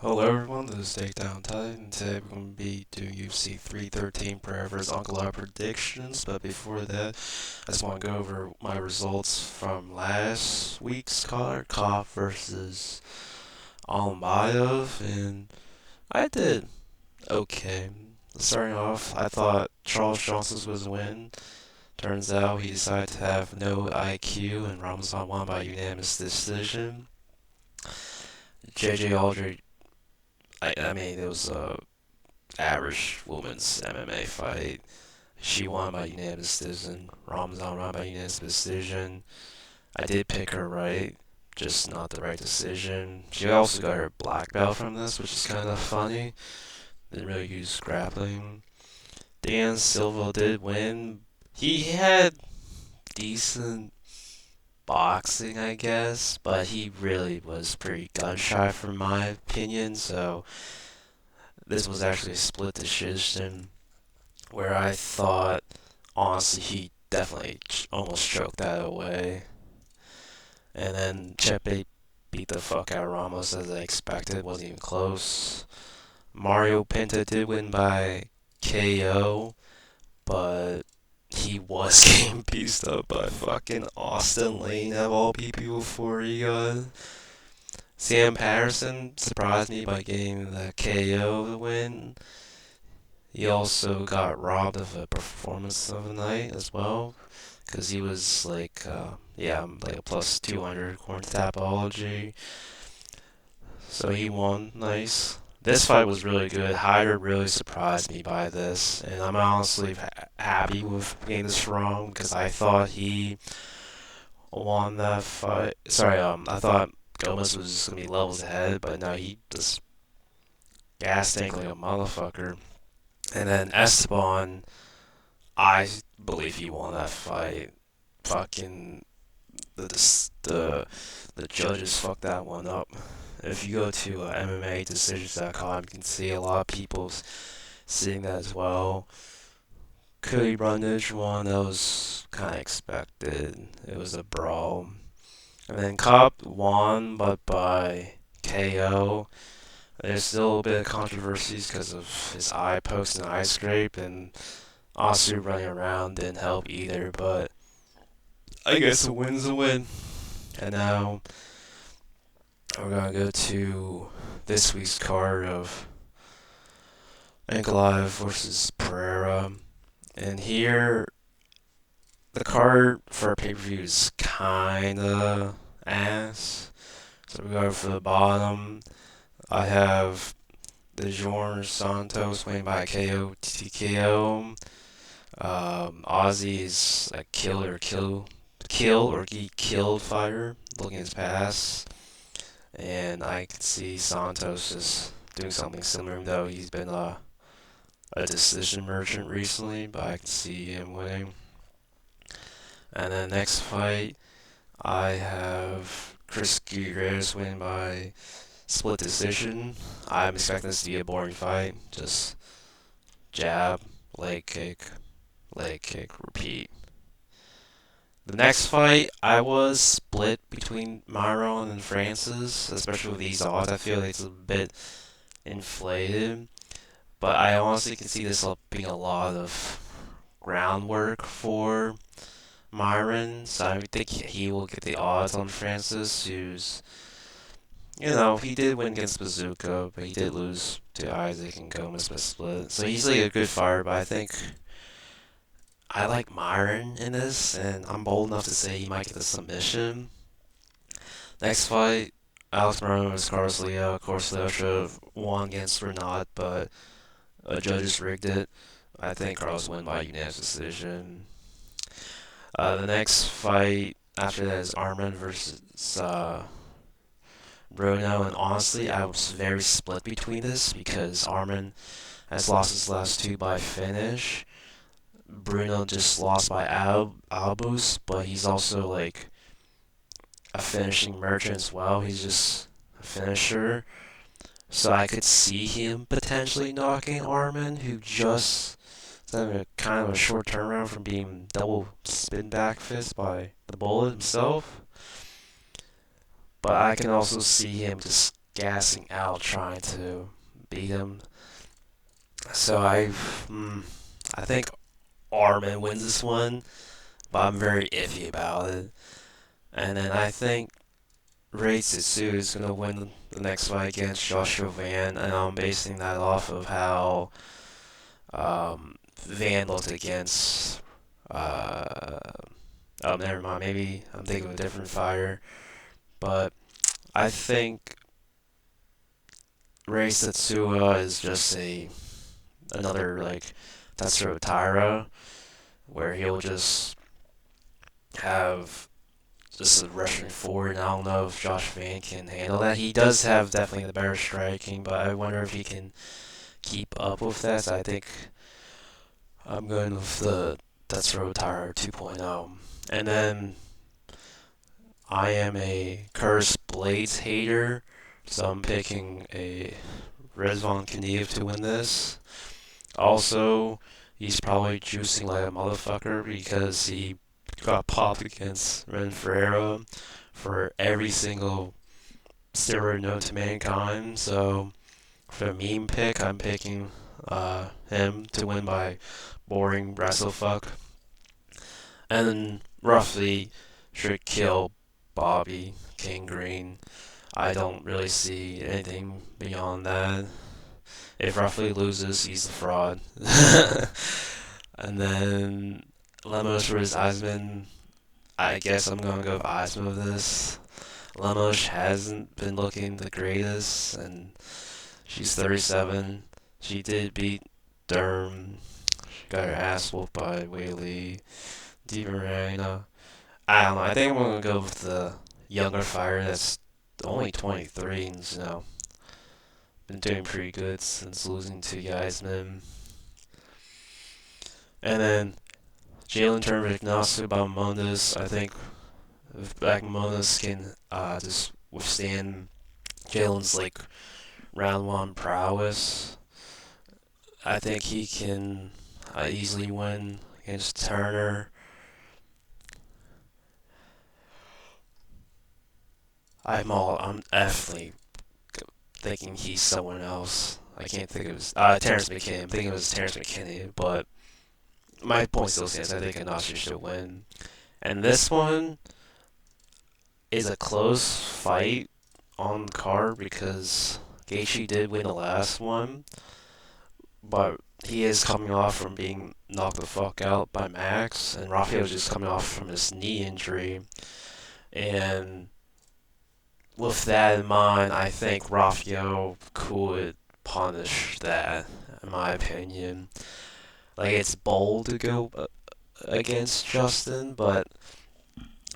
Hello everyone, this is Takedown Titan, and today we're going to be doing UFC 313 Prayer vs. Uncle Our predictions, but before that, I just want to go over my results from last week's card, Koff versus Almayev, and I did okay. Starting off, I thought Charles Johnson was a win. Turns out he decided to have no IQ, and Ramazan won by unanimous decision. JJ Aldrich, I mean, it was average women's MMA fight. She won by unanimous decision. Ramzan won by unanimous decision. I did pick her right, just not the right decision. She also got her black belt from this, which is kind of funny. Didn't really use grappling. Dan Silva did win. He had decent boxing, I guess, but he really was pretty gun shy, from my opinion. So this was actually a split decision where I thought, honestly, he definitely almost choked that away. And then Chepe beat the fuck out of Ramos as I expected. Wasn't even close. Mario Pinto did win by KO, but he was getting pieced up by fucking Austin Lane of all people before he got. Sam Patterson surprised me by getting the KO win. He also got robbed of a performance of the night as well, because he was like, like a plus 200 according to Tapology. So he won, nice. This fight was really good. Hyder really surprised me by this, and I'm honestly happy with getting this wrong because I thought he won that fight. Sorry, I thought Gomez was just gonna be levels ahead, but no, he just gas tank like a motherfucker. And then Esteban, I believe he won that fight. Fucking the judges fucked that one up. If you go to MMADecisions.com, you can see a lot of people seeing that as well. Cody Brundage won. That was kind of expected. It was a brawl. And then Cobb won, but by KO. There's still a bit of controversies because of his eye poke and eye scrape, and Asu running around didn't help either, but I guess a win's a win. And now we're gonna go to this week's card of Ankalaev versus Pereira. And here, the card for pay-per-view is kinda ass. So we go for the bottom. I have the Jorge Santos winning by KO TKO. Ozzy is a kill or get killed fighter, looking at his past, and I can see Santos just doing something similar, though he's been a decision merchant recently, but I can see him winning. And then next fight, I have Chris Gutierrez winning by split decision. I'm expecting this to be a boring fight, just jab, leg kick, repeat. The next fight, I was split between Myron and Francis, especially with these odds. I feel like it's a bit inflated, but I honestly can see this being a lot of groundwork for Myron, so I think he will get the odds on Francis, who's, he did win against Bazooka, but he did lose to Isaac and Gomez by split. So he's like a good fighter, but I think I like Myron in this, and I'm bold enough to say he might get the submission. Next fight, Alex Morono vs. Carlos Leo. Of course, Leo should have won against Renat, but judges rigged it. I think Carlos won by unanimous decision. The next fight after that is Arman versus Bruno, and honestly, I was very split between this because Arman has lost his last two by finish. Bruno just lost by Albus, but he's also like a finishing merchant as well. He's just a finisher. So I could see him potentially knocking Arman, who just is having a kind of a short turnaround from being double spin back fist by the Bullet himself. But I can also see him just gassing out trying to beat him. So I think Armin wins this one, but I'm very iffy about it. And then I think Ray Tsitsu is gonna win the next fight against Joshua Van, and I'm basing that off of how Van looked against. Uh, oh, never mind. Maybe I'm thinking of a different fighter, but I think Ray Satsua is just a another like Tatsuro Taira, where he'll just have just a rushing forward. And I don't know if Josh Van can handle that. He does have definitely the better striking, but I wonder if he can keep up with that. So I think I'm going with the Tatsuro Taira 2.0. And then I am a Cursed Blades hater, so I'm picking a Rezvan Kniev to win this. Also, he's probably juicing like a motherfucker because he got popped against Ren Ferreira for every single steroid known to mankind. So for a meme pick, I'm picking him to win by boring wrestlefuck. And then roughly should kill Bobby King Green. I don't really see anything beyond that. If Roughly loses, he's a fraud. And then Lemos versus Eisman. I guess I'm gonna go with Eisman with this. Lemos hasn't been looking the greatest, and she's 37. She did beat Durham. She got her ass whooped by Whaley. DiMarina. I don't know. I think I'm gonna go with the younger fighter that's only 23 and been doing pretty good since losing to Eisman. And then Jalen turned Ignacio Bahamondes. I think if Bahamondes can just withstand Jalen's like round one prowess, I think he can easily win against Turner. I'm definitely thinking he's someone else. I can't think of his Terrence McKinney. I'm thinking it was Terrence McKinney, but my point still stands. I think Ignacio should win. And this one is a close fight on the card because Gaethje did win the last one, but he is coming off from being knocked the fuck out by Max, and Rafael's just coming off from his knee injury. And with that in mind, I think Rafael could punish that, in my opinion. Like, it's bold to go against Justin, but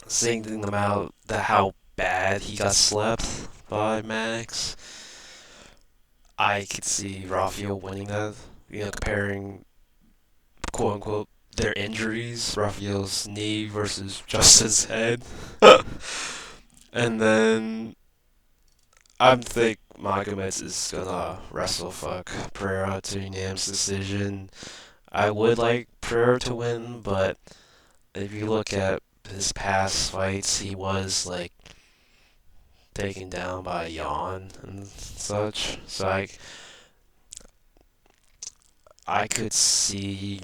seeing about how bad he got slept by Max, I could see Rafael winning that. Comparing quote unquote their injuries, Rafael's knee versus Justin's head. And then I think Magomed is gonna wrestle fuck Pereira to unanimous decision. I would like Pereira to win, but if you look at his past fights, he was like taken down by Jan and such. So I could see,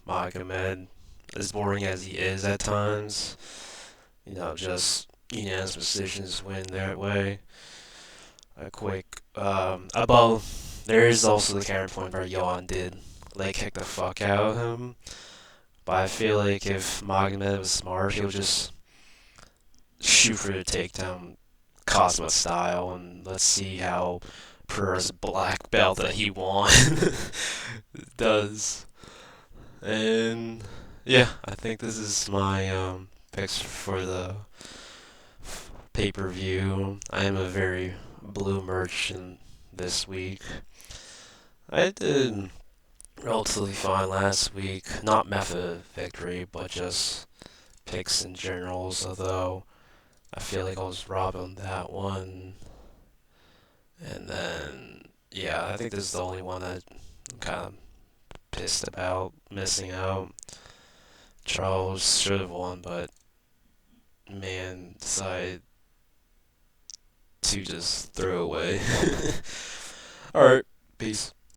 Magomed, as boring as he is at times, just unanimous decisions win that way. A quick, above, there is also the counterpoint where Jan did leg kick the fuck out of him. But I feel like if Magomed was smart, he'll just shoot for the takedown Cosmo style, and let's see how Pereira's black belt that he won does. And yeah, I think this is my picks for the pay-per-view. I am a very blue merchant this week. I did relatively fine last week. Not method victory, but just picks in generals, although I feel like I was robbed on that one. And then, yeah, I think this is the only one that I'm kind of pissed about missing out. Charles should have won, but man decided to just throw away. Alright, peace.